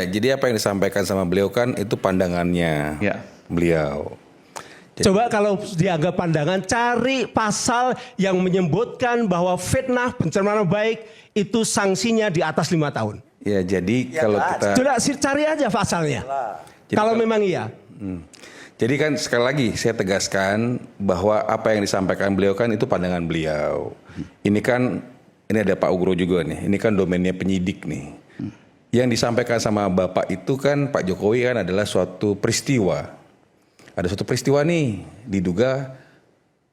Ya, jadi apa yang disampaikan sama beliau kan itu pandangannya beliau. Jadi, coba kalau dianggap pandangan, cari pasal yang menyebutkan bahwa fitnah pencemaran baik itu sanksinya di atas 5 tahun. Ya, jadi kalau kita... Sudah, cari aja pasalnya. Kalau memang iya. Jadi kan sekali lagi saya tegaskan bahwa apa yang disampaikan beliau kan itu pandangan beliau. Ini kan, ini ada Pak Ugro juga nih, ini kan domainnya penyidik nih. Yang disampaikan sama Bapak itu kan Pak Jokowi kan adalah suatu peristiwa. Ada suatu peristiwa nih diduga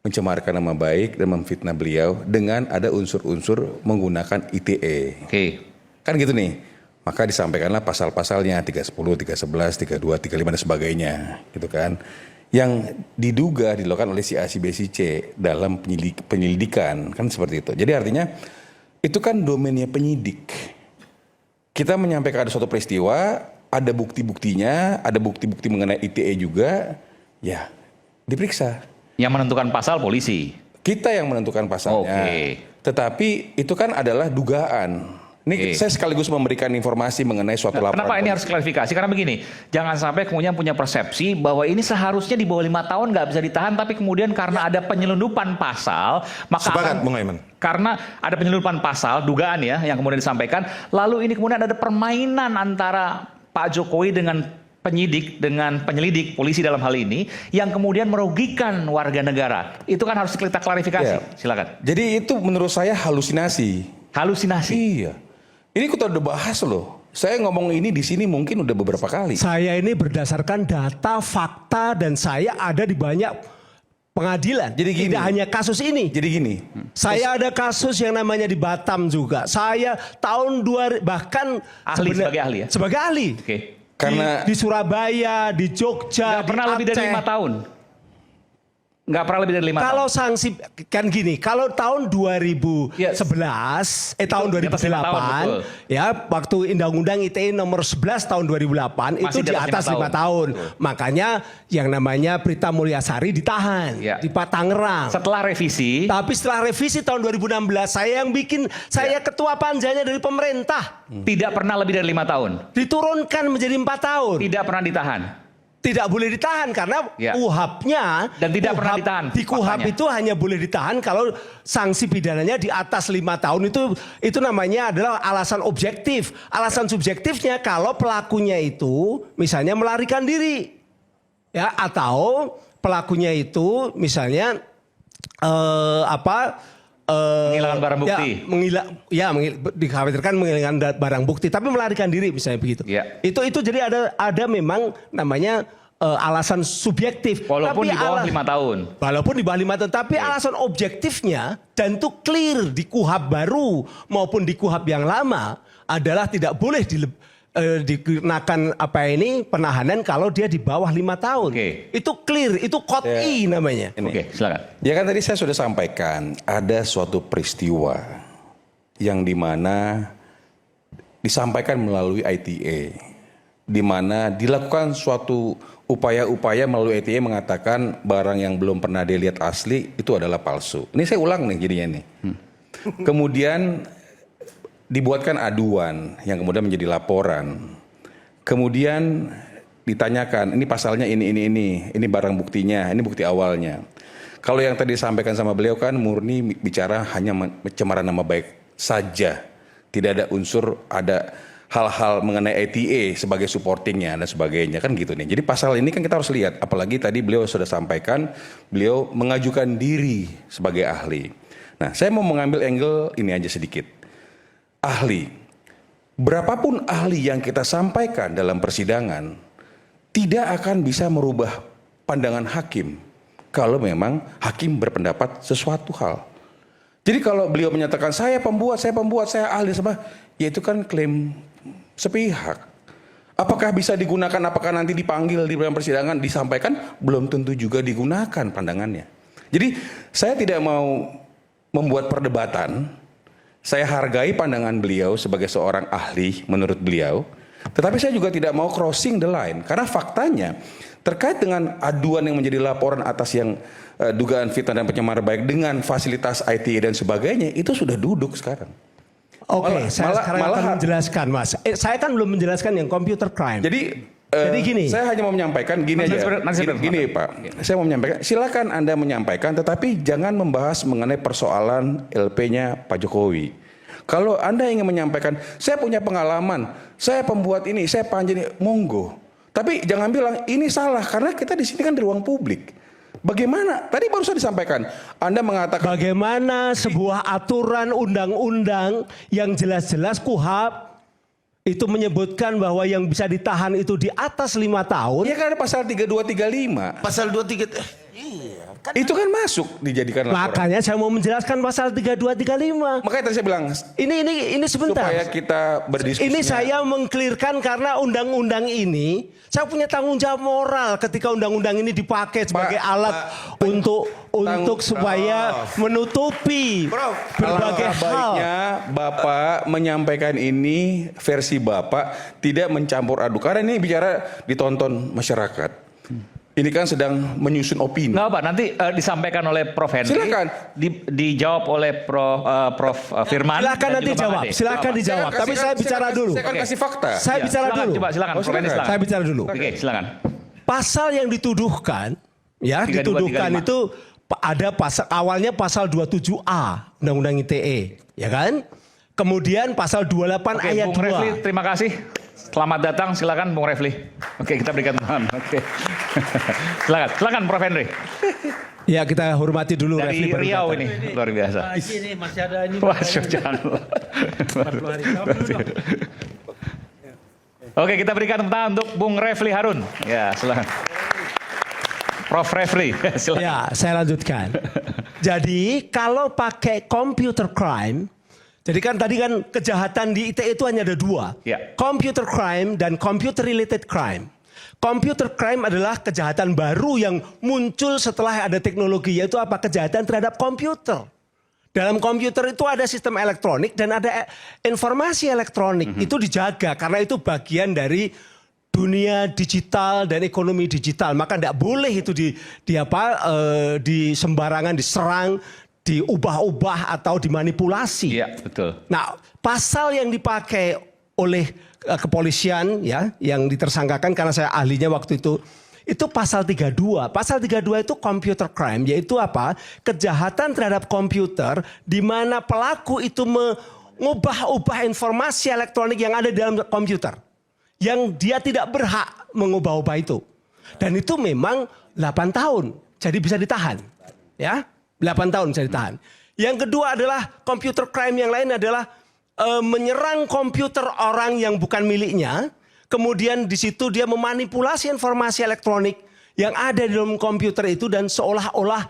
mencemarkan nama baik dan memfitnah beliau dengan ada unsur-unsur menggunakan ITE. Kan gitu nih. Maka disampaikanlah pasal-pasalnya 310, 311, 32, 35 dan sebagainya, gitu kan. Yang diduga dilakukan oleh si A, si B, si C dalam penyelidikan, kan seperti itu. Jadi artinya itu kan domainnya penyidik. Kita menyampaikan ada suatu peristiwa, ada bukti-buktinya, ada bukti-bukti mengenai ITE juga, ya diperiksa. Yang menentukan pasal polisi. Kita yang menentukan pasalnya. Tetapi itu kan adalah dugaan. Ini saya sekaligus memberikan informasi mengenai suatu laporan. Kenapa ini harus klarifikasi? Karena begini, jangan sampai kemudian punya persepsi bahwa ini seharusnya di bawah 5 tahun nggak bisa ditahan, tapi kemudian karena ada penyelundupan pasal, maka karena ada penyelundupan pasal, dugaan ya, yang kemudian disampaikan, lalu ini kemudian ada permainan antara Pak Jokowi dengan penyidik, dengan penyelidik, polisi dalam hal ini, yang kemudian merugikan warga negara. Itu kan harus kita klarifikasi. Silakan. Jadi itu menurut saya halusinasi. Halusinasi? Iya. Ini kita udah bahas loh. Saya ngomong ini di sini mungkin udah beberapa kali. Saya ini berdasarkan data, fakta, dan saya ada di banyak pengadilan. Jadi gini, tidak hanya kasus ini. Jadi gini. Saya ada kasus yang namanya di Batam juga. Saya tahun 2000 bahkan sebagai ahli ya. Sebagai ahli. Karena di Surabaya, di Jogja, nggak pernah lebih dari 5 tahun. Nggak pernah lebih dari 5 tahun. Kalau sanksi kan gini, kalau tahun 2011, tahun 2008, ya waktu Undang-Undang ITE nomor 11 tahun 2008 itu di atas 5 tahun. Makanya yang namanya Prita Mulyasari ditahan di Tangerang. Setelah revisi. Tapi setelah revisi tahun 2016, saya yang bikin, saya ketua panjanya dari pemerintah. Tidak pernah lebih dari 5 tahun. Diturunkan menjadi 4 tahun. Tidak pernah ditahan. Tidak boleh ditahan karena KUHP-nya dan tidak pernah ditahan. Di KUHP itu hanya boleh ditahan kalau sanksi pidananya di atas 5 tahun itu namanya adalah alasan objektif. Alasan subjektifnya kalau pelakunya itu misalnya melarikan diri. Ya, atau pelakunya itu misalnya menghilangkan barang bukti. Dikhawatirkan menghilangkan barang bukti, tapi melarikan diri misalnya begitu. Itu jadi ada memang namanya alasan subjektif. Walaupun di bawah 5 tahun. Walaupun di bawah 5 tahun, tapi alasan objektifnya dan itu clear di KUHP baru maupun di KUHP yang lama adalah tidak boleh dikenakan penahanan kalau dia di bawah 5 tahun. Itu clear, itu qot'i namanya. Silakan. Ya kan tadi saya sudah sampaikan ada suatu peristiwa yang dimana disampaikan melalui ITE, dimana dilakukan suatu upaya-upaya melalui ITE mengatakan barang yang belum pernah dilihat asli itu adalah palsu. Ini saya ulang nih jadinya nih. Kemudian dibuatkan aduan yang kemudian menjadi laporan. Kemudian ditanyakan, ini pasalnya ini barang buktinya, ini bukti awalnya. Kalau yang tadi disampaikan sama beliau kan murni bicara hanya pencemaran nama baik saja. Tidak ada unsur, ada hal-hal mengenai ITE sebagai supportingnya dan sebagainya kan gitu nih. Jadi pasal ini kan kita harus lihat, apalagi tadi beliau sudah sampaikan, beliau mengajukan diri sebagai ahli. Nah, saya mau mengambil angle ini aja sedikit. Ahli, berapapun ahli yang kita sampaikan dalam persidangan tidak akan bisa merubah pandangan hakim kalau memang hakim berpendapat sesuatu hal. Jadi kalau beliau menyatakan saya pembuat, saya ahli, ya itu kan klaim sepihak. Apakah bisa digunakan, apakah nanti dipanggil di dalam persidangan disampaikan, belum tentu juga digunakan pandangannya. Jadi saya tidak mau membuat perdebatan. Saya hargai pandangan beliau sebagai seorang ahli menurut beliau. Tetapi saya juga tidak mau crossing the line. Karena faktanya terkait dengan aduan yang menjadi laporan atas yang dugaan fitnah dan pencemaran baik dengan fasilitas ITE dan sebagainya, itu sudah duduk sekarang. Oke, saya sekarang akan menjelaskan, Mas. Saya kan belum menjelaskan yang computer crime. Jadi gini. Saya hanya mau menyampaikan gini aja. Gini Pak, saya mau menyampaikan. Silakan Anda menyampaikan, tetapi jangan membahas mengenai persoalan LP-nya Pak Jokowi. Kalau Anda ingin menyampaikan, saya punya pengalaman, saya pembuat ini, saya panjang, monggo. Tapi jangan bilang ini salah, karena kita di sini kan di ruang publik. Bagaimana? Tadi baru saya disampaikan. Anda mengatakan bagaimana sebuah aturan undang-undang yang jelas-jelas KUHP itu menyebutkan bahwa yang bisa ditahan itu di atas 5 tahun. Ya kan ada pasal 3235. Pasal 23. Iya. Itu kan masuk dijadikan laporan. Makanya saya mau menjelaskan pasal 3235. Makanya tadi saya bilang ini sebentar. supaya kita berdiskusi. Ini saya mengklirkan karena undang-undang ini saya punya tanggung jawab moral ketika undang-undang ini dipakai sebagai alat untuk supaya menutupi berbagai hal. Baiknya Bapak menyampaikan ini versi Bapak, tidak mencampur aduk. Karena ini bicara ditonton masyarakat. Ini kan sedang menyusun opini. Nggak Pak, nanti disampaikan oleh Prof. Henry. Silakan. Dijawab oleh Prof. Firman. Silakan nanti jawab. Silakan dijawab. Tapi saya bicara dulu. Saya akan kasih fakta. Saya bicara dulu. Coba silakan. Prof. Henry, silakan. Saya bicara dulu. Oke, silakan. Pasal yang dituduhkan, ya 3235. dituduhkan itu ada pasal awalnya pasal 27A Undang-Undang ITE, ya kan? Kemudian pasal 28 ayat 2. Bung Refli, terima kasih. Selamat datang, silakan Bung Refli. Oke, kita berikan tangan. Oke. Silakan Prof. Henry. Ya, kita hormati dulu Dari Refli. Riau ini, luar biasa. Ini masih ada ini. Wah, jangan. Oke, kita berikan tepuk tangan untuk Bung Refli Harun. Ya, silakan. Prof. Refli, silakan. Ya, saya lanjutkan. Jadi, kalau pakai computer crime, jadi kan tadi kan kejahatan di ITE itu hanya ada 2. Ya. Computer crime dan computer related crime. Computer crime adalah kejahatan baru yang muncul setelah ada teknologi, yaitu apa? Kejahatan terhadap komputer. Dalam komputer itu ada sistem elektronik dan ada informasi elektronik. Itu dijaga karena itu bagian dari dunia digital dan ekonomi digital. Maka tidak boleh itu di sembarangan diserang, diubah-ubah atau dimanipulasi. Iya, betul. Nah, pasal yang dipakai oleh kepolisian ya yang ditersangkakan karena saya ahlinya waktu itu pasal 32. Pasal 32 itu computer crime, yaitu apa? Kejahatan terhadap komputer di mana pelaku itu mengubah-ubah informasi elektronik yang ada di dalam komputer. Yang dia tidak berhak mengubah-ubah itu. Dan itu memang 8 tahun. Jadi bisa ditahan. Ya, 8 tahun bisa ditahan. Yang kedua adalah computer crime yang lain adalah menyerang komputer orang yang bukan miliknya. Kemudian di situ dia memanipulasi informasi elektronik yang ada di dalam komputer itu dan seolah-olah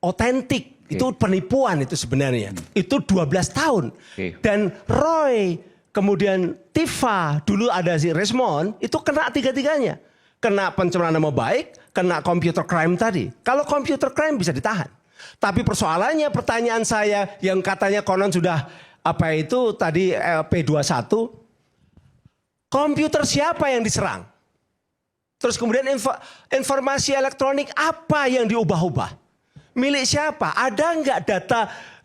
otentik. Itu penipuan itu sebenarnya. Itu 12 tahun. Dan Roy, kemudian Tifa, dulu ada si Resmond, itu kena tiga-tiganya. Kena pencemaran nama baik, kena computer crime tadi. Kalau computer crime bisa ditahan. Tapi persoalannya pertanyaan saya yang katanya konon sudah apa itu tadi P21. Komputer siapa yang diserang? Terus kemudian informasi elektronik apa yang diubah-ubah? Milik siapa? Ada nggak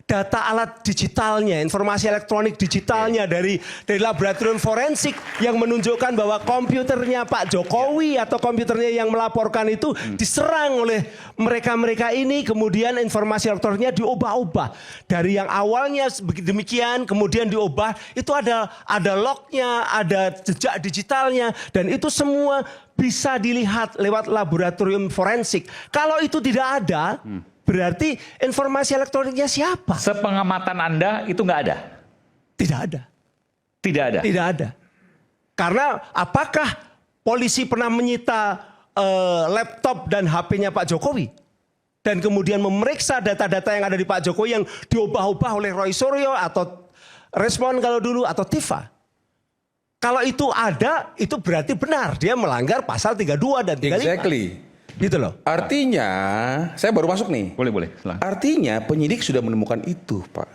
data alat digitalnya, informasi elektronik digitalnya dari laboratorium forensik yang menunjukkan bahwa komputernya Pak Jokowi atau komputernya yang melaporkan itu diserang oleh mereka-mereka ini, kemudian informasi elektroniknya diubah-ubah. Dari yang awalnya demikian kemudian diubah, itu ada lognya, ada jejak digitalnya dan itu semua bisa dilihat lewat laboratorium forensik. Kalau itu tidak ada, berarti informasi elektroniknya siapa? Sepengamatan Anda itu nggak ada? Tidak ada. Tidak ada? Tidak ada. Karena apakah polisi pernah menyita laptop dan HP-nya Pak Jokowi? Dan kemudian memeriksa data-data yang ada di Pak Jokowi yang diubah-ubah oleh Roy Suryo atau Resmond kalau dulu atau Tifa? Kalau itu ada, itu berarti benar. Dia melanggar pasal 32 dan 35. Exactly. Gitu loh. Artinya, saya baru masuk nih. Boleh. Silahkan. Artinya penyidik sudah menemukan itu, Pak.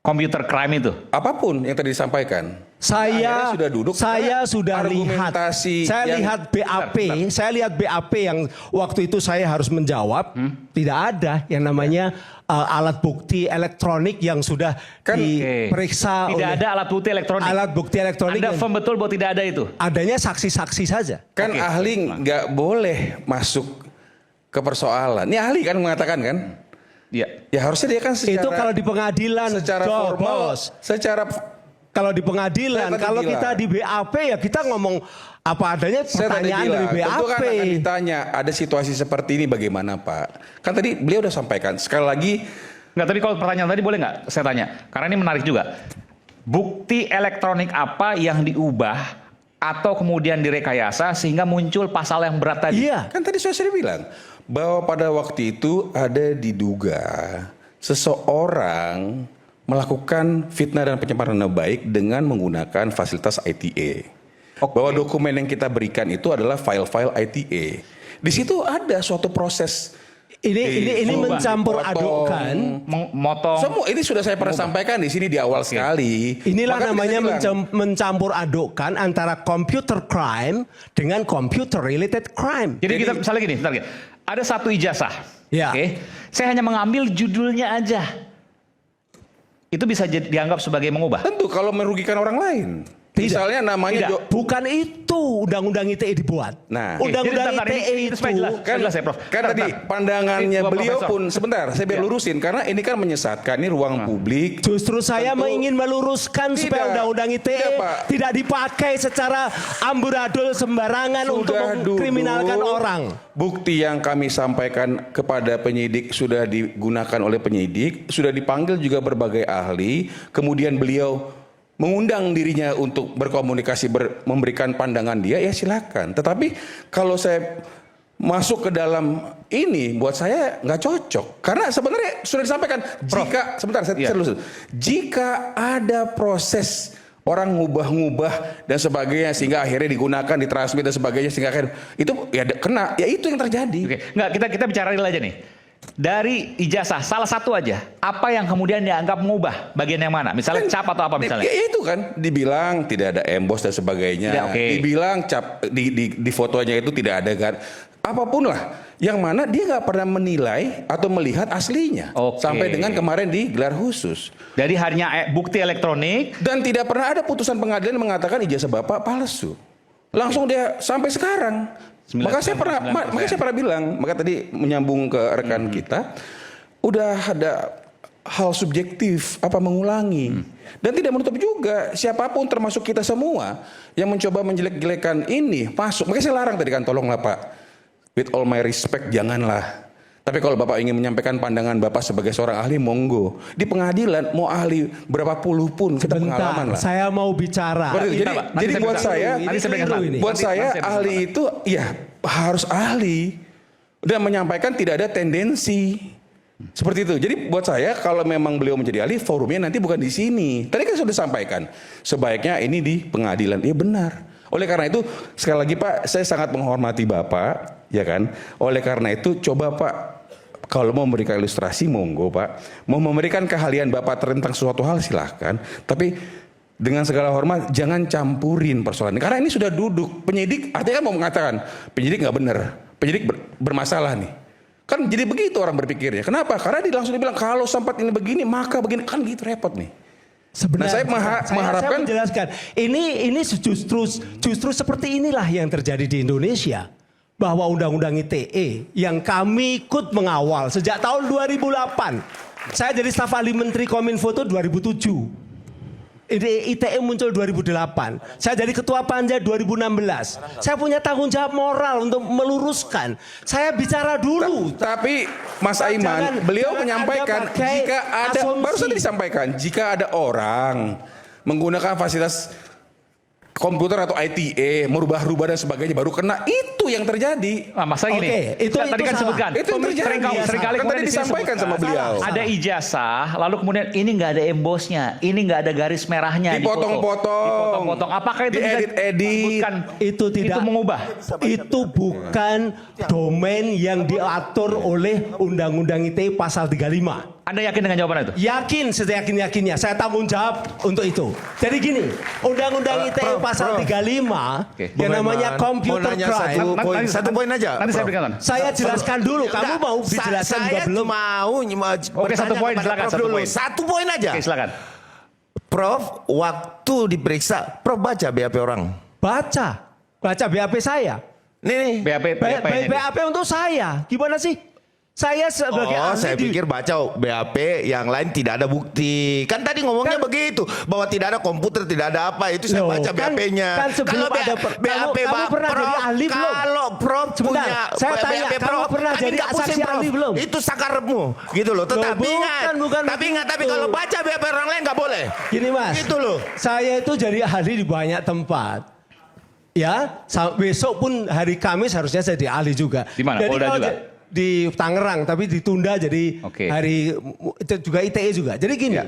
Computer crime itu. Apapun yang tadi disampaikan. Saya Akhirnya sudah duduk, saya karena sudah lihat argumentasi yang- lihat BAP, saya lihat BAP yang waktu itu saya harus menjawab, tidak ada yang namanya alat bukti elektronik yang sudah diperiksa Tidak ada alat bukti elektronik. alat bukti elektronik. Anda firm betul bahwa tidak ada itu. Adanya saksi-saksi saja. Kan ahli nggak boleh masuk ke persoalan. Ini ahli kan mengatakan kan? Iya. Ya harusnya dia kan secara Itu kalau di pengadilan, secara formal, Bos. secara Kalau di pengadilan, Saya tadi kalau bilang. kita di BAP ya kita ngomong apa adanya, saya tadi pertanyaan bilang, dari BAP. tentu kan akan ditanya ada situasi seperti ini bagaimana Pak? Kan tadi beliau udah sampaikan. Sekali lagi Nggak, tapi kalau pertanyaan tadi boleh nggak saya tanya? Karena ini menarik juga. Bukti elektronik apa yang diubah atau kemudian direkayasa sehingga muncul pasal yang berat tadi? Iya. kan tadi sudah bilang bahwa pada waktu itu ada diduga seseorang melakukan fitnah dan pencemaran nama baik dengan menggunakan fasilitas ITA. Bahwa dokumen yang kita berikan itu adalah file-file ITA. Di situ ada suatu proses Ini Berubah, mencampur dipotong. adukkan. Motong. Semua ini sudah saya pernah sampaikan di sini di awal sekali. Inilah Maka namanya bisa dibilang, mencampur adukkan antara computer crime dengan computer related crime. Jadi kita misalnya gini, bentar, gini. Ada satu ijazah. Ya. Oke. Saya hanya mengambil judulnya aja. Itu bisa dianggap sebagai mengubah. tentu kalau merugikan orang lain. Tidak. Misalnya namanya Tidak. Bukan itu undang-undang ITE dibuat. Nah. Undang-undang Jadi, bentar, ITE ini itu supaya jelas. kan, Jelas ya, Prof. kan Bentar, tadi bentar. pandangannya Ini, beliau Profesor. pun sebentar saya biar Ya. lurusin karena ini kan menyesatkan ini ruang publik. Justru saya Tentu- ingin meluruskan supaya Tidak. undang-undang ITE Tidak, Pak. tidak dipakai secara amburadul sembarangan untuk Sudah mengkriminalkan duduk, orang. Bukti yang kami sampaikan kepada penyidik sudah digunakan oleh penyidik, sudah dipanggil juga berbagai ahli, kemudian beliau mengundang dirinya untuk berkomunikasi, memberikan pandangan dia, ya silakan. Tetapi kalau saya masuk ke dalam ini, buat saya nggak cocok. Karena sebenarnya sudah disampaikan, jika sebentar saya lurus. Jika ada proses orang ngubah-ngubah dan sebagainya sehingga akhirnya digunakan, ditransmit dan sebagainya sehingga akhirnya itu ya kena, ya itu yang terjadi. Oke, nggak, kita bicara real aja nih. Dari ijazah salah satu aja, apa yang kemudian dianggap mengubah? Bagian yang mana? Misalnya cap atau apa misalnya? Ya itu kan dibilang tidak ada emboss dan sebagainya. Tidak, oke. Dibilang cap di fotonya itu tidak ada kan. Apapun lah, yang mana dia nggak pernah menilai atau melihat aslinya. Oke. Sampai dengan kemarin di gelar khusus. Jadi hanya bukti elektronik. Dan tidak pernah ada putusan pengadilan mengatakan ijazah Bapak palsu. Langsung dia sampai sekarang. Maka saya pernah bilang, maka tadi menyambung ke rekan kita, udah ada hal subjektif apa mengulangi dan tidak menutup juga siapapun termasuk kita semua yang mencoba menjelek-jelekan ini masuk. Makanya saya larang tadi kan, tolonglah Pak, with all my respect janganlah. Tapi kalau Bapak ingin menyampaikan pandangan Bapak sebagai seorang ahli, monggo. Di pengadilan mau ahli berapa puluh pun kita pengalaman lah. Saya mau bicara. Jadi buat saya, buat saya ahli itu ya harus ahli dan menyampaikan tidak ada tendensi seperti itu. Jadi buat saya kalau memang beliau menjadi ahli, forumnya nanti bukan di sini. Tadi kan sudah sampaikan sebaiknya ini di pengadilan. Iya benar. Oleh karena itu sekali lagi Pak, saya sangat menghormati Bapak, ya kan. Oleh karena itu coba Pak, kalau mau memberikan ilustrasi monggo Pak, mau memberikan keahlian Bapak tentang suatu hal silahkan, tapi dengan segala hormat jangan campurin persoalan ini. Karena ini sudah duduk penyidik, artinya kan mau mengatakan penyidik nggak benar, penyidik bermasalah nih. Kan jadi begitu orang berpikirnya. Kenapa? Karena dia langsung dibilang kalau sempat ini begini maka begini, kan gitu repot nih. Sebenarnya saya mengharapkan saya menjelaskan ini justru seperti inilah yang terjadi di Indonesia. Bahwa undang-undang ITE yang kami ikut mengawal sejak tahun 2008. Saya jadi staf ahli Menteri Kominfo itu 2007. ITE muncul 2008. Saya jadi ketua panja 2016. Saya punya tanggung jawab moral untuk meluruskan. Saya bicara dulu. Tapi Mas Aiman, beliau menyampaikan jika ada, baru saja disampaikan, jika ada orang menggunakan fasilitas komputer atau ITA, merubah-rubah dan sebagainya baru kena, itu yang terjadi. Nah, masa gini, itu tadi kan salah. sebutkan. Itu yang terjadi. Seringkali Kan kemudian tadi di sini disampaikan sebutkan. sama beliau. Ada ijazah, lalu kemudian ini nggak ada embossnya, ini nggak ada garis merahnya, Dipotong-potong. Apakah itu bisa Diedit-edit. disebutkan? Itu tidak. Itu mengubah. Itu bukan domain yang diatur oleh Undang-Undang ITE pasal 35. Anda yakin dengan jawaban itu? Yakin, seyakin-yakinnya. Saya tanggung jawab untuk itu. Jadi gini, Undang-Undang ITE pasal 35 yang namanya computer crime. Satu poin aja. Nanti saya berikan. Saya jelaskan dulu. Kamu mau dijelaskan juga belum? Oke, satu poin silakan. Satu poin aja. Oke, silakan. Prof, waktu diperiksa, Prof baca BAP orang. Baca BAP saya. Nih. BAP untuk saya. Gimana sih? Saya sebagai ahli saya pikir baca BAP yang lain tidak ada bukti. Kan tadi ngomongnya begitu, bahwa tidak ada komputer, tidak ada apa. Itu saya baca BAP-nya. Kan sebelum ada BAP, kamu pernah jadi ahli belum? Kalau Prof punya saya tanya, BAP kamu Prof, pernah jadi saksi ahli belum? Itu sakarepmu, gitu loh. Tetapi tapi kalau baca BAP orang lain nggak boleh. Gini Mas, gitu loh. Saya itu jadi ahli di banyak tempat. Ya, besok pun hari Kamis harusnya saya jadi ahli juga. Di mana? Jadi Polda juga? Di Tangerang, tapi ditunda jadi hari itu juga ITE juga. Jadi gini,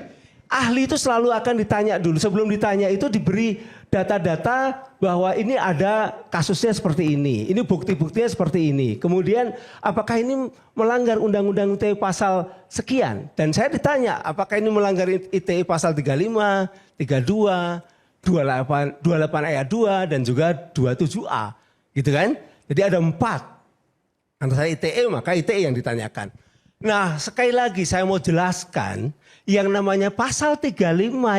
ahli itu selalu akan ditanya dulu. Sebelum ditanya itu diberi data-data bahwa ini ada kasusnya seperti ini, bukti-buktinya seperti ini. Kemudian apakah ini melanggar Undang-Undang ITE pasal sekian? Dan saya ditanya apakah ini melanggar ITE pasal 35, 32, 28 ayat 2 dan juga 27A, gitu kan? Jadi ada 4. Karena saya ITE maka ITE yang ditanyakan. Nah sekali lagi saya mau jelaskan yang namanya pasal 35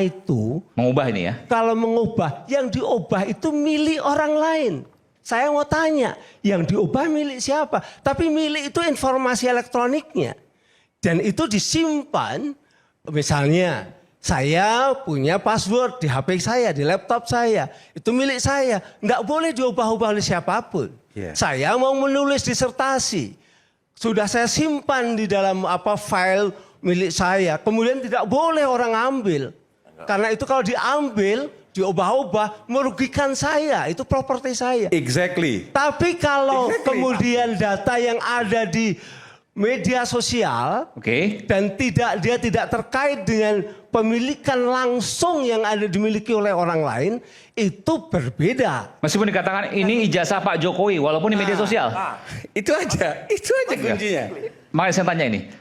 itu. Mengubah ini ya? Kalau mengubah, yang diubah itu milik orang lain. Saya mau tanya, yang diubah milik siapa? Tapi milik itu informasi elektroniknya. Dan itu disimpan, misalnya saya punya password di HP saya, di laptop saya. Itu milik saya, nggak boleh diubah-ubah oleh siapapun. Saya mau menulis disertasi, sudah saya simpan di dalam file milik saya. Kemudian tidak boleh orang ambil, karena itu kalau diambil, diubah-ubah merugikan saya. Itu properti saya. Exactly. Tapi kalau kemudian data yang ada di media sosial, dan dia tidak terkait dengan pemilikan langsung yang ada dimiliki oleh orang lain, itu berbeda. Meskipun dikatakan ini ijazah Pak Jokowi, walaupun di media sosial. Itu aja kuncinya. Makanya saya tanya ini.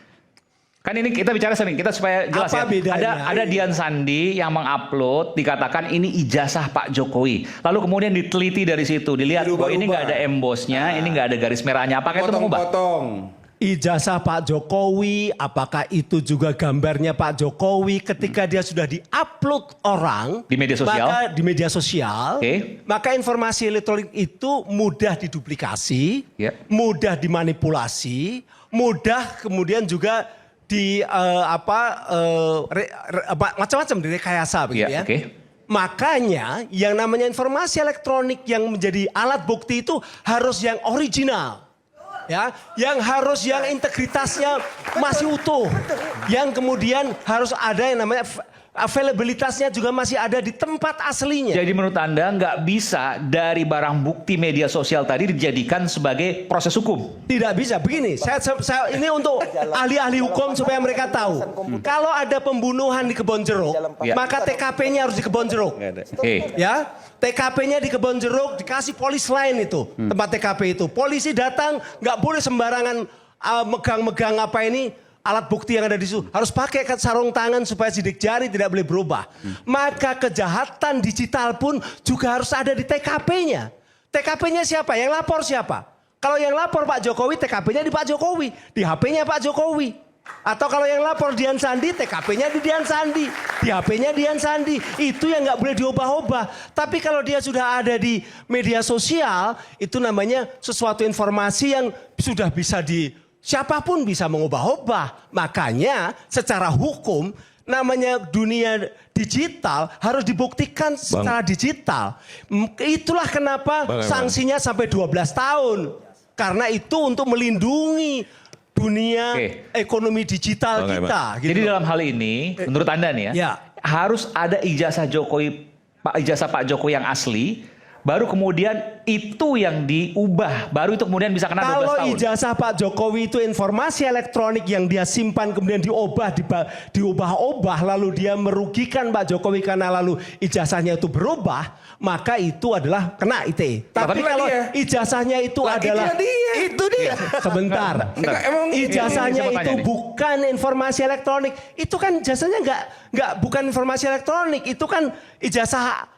Kan ini kita bicara sering, kita supaya jelas apa ya. Bedanya? Ada Dian Sandi yang mengupload, dikatakan ini ijazah Pak Jokowi. Lalu kemudian diteliti dari situ, dilihat bahwa ini nggak ada embosnya, ini nggak ada garis merahnya. Apakah itu mengubah? Ijazah Pak Jokowi, apakah itu juga gambarnya Pak Jokowi ketika dia sudah diupload orang di media sosial? Maka di media sosial, maka informasi elektronik itu mudah diduplikasi, mudah dimanipulasi, mudah kemudian juga di macam-macam direkayasa begitu ya. Makanya yang namanya informasi elektronik yang menjadi alat bukti itu harus yang original. Ya, yang harus yang integritasnya masih utuh, yang kemudian harus ada yang namanya availabilitasnya juga masih ada di tempat aslinya. Jadi menurut Anda nggak bisa dari barang bukti media sosial tadi dijadikan sebagai proses hukum? Tidak bisa. Begini, saya ini untuk ahli-ahli hukum supaya mereka tahu. Kalau ada pembunuhan di Kebon Jeruk, maka TKP-nya harus di Kebon Jeruk. Ya, TKP-nya di Kebon Jeruk dikasih polis lain itu tempat TKP itu. Polisi datang nggak boleh sembarangan megang-megang alat bukti yang ada di situ. Harus pakai sarung tangan supaya sidik jari tidak boleh berubah. Maka kejahatan digital pun juga harus ada di TKP-nya. TKP-nya siapa? Yang lapor siapa? Kalau yang lapor Pak Jokowi, TKP-nya di Pak Jokowi, di HP-nya Pak Jokowi. Atau kalau yang lapor Dian Sandi, TKP-nya di Dian Sandi, di HP-nya Dian Sandi. Itu yang nggak boleh diubah-ubah. Tapi kalau dia sudah ada di media sosial, itu namanya sesuatu informasi yang sudah bisa siapapun bisa mengubah-ubah. Makanya secara hukum namanya dunia digital harus dibuktikan secara digital. Itulah kenapa sanksinya sampai 12 tahun. Karena itu untuk melindungi dunia ekonomi digital kita. Gitu. Jadi dalam hal ini, menurut Anda nih ya, harus ada ijazah Jokowi, ijazah Pak Jokowi yang asli, baru kemudian itu yang diubah, baru itu kemudian bisa kena 12 Kalau tahun. ijazah Pak Jokowi itu informasi elektronik yang dia simpan kemudian diubah-ubah lalu dia merugikan Pak Jokowi karena lalu ijazahnya itu berubah, maka itu adalah kena ITE. Tapi kalau ijazahnya itu adalah Itu dia. sebentar. Emang Ijazahnya ini saya mau itu tanya nih. bukan informasi elektronik. Itu kan ijazahnya nggak bukan informasi elektronik. Itu kan ijazah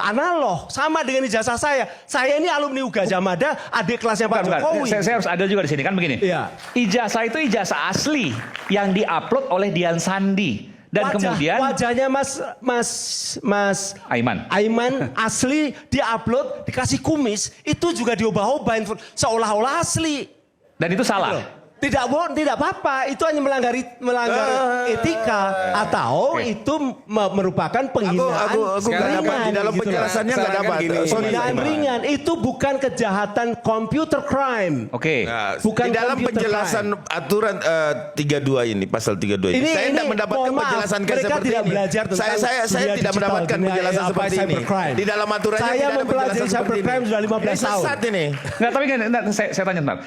analog, sama dengan ijazah saya. Saya ini alumni Gajah Mada, adik kelasnya Pak Bentar, Jokowi. Saya harus adil juga di sini kan begini. Iya. Ijazah itu ijazah asli yang diupload oleh Dian Sandi dan kemudian wajahnya Mas Aiman asli diupload dikasih kumis itu juga diubah-ubah seolah-olah asli. dan itu salah. Tidak apa-apa, itu hanya melanggar etika atau itu merupakan penghinaan Aku nggak dapat di dalam gitu loh. penjelasannya nggak Sekarang dapat. kan gini, Sorry, Penghinaan Iman. ringan itu bukan kejahatan computer crime. Oke. Nah, Bukan di dalam computer penjelasan aturan 32 ini pasal 32 ini, saya tidak mendapatkan mohon maaf, penjelasan mereka seperti tidak ini. belajar tentang Saya dunia tidak digital, mendapatkan dunia penjelasan seperti ini. cybercrime. Di dalam aturannya Saya tidak ada mempelajari penjelasan seperti cybercrime ini. sudah 15 Ini tahun. sesat ini. Nggak, tapi kan, saya tanya bentar.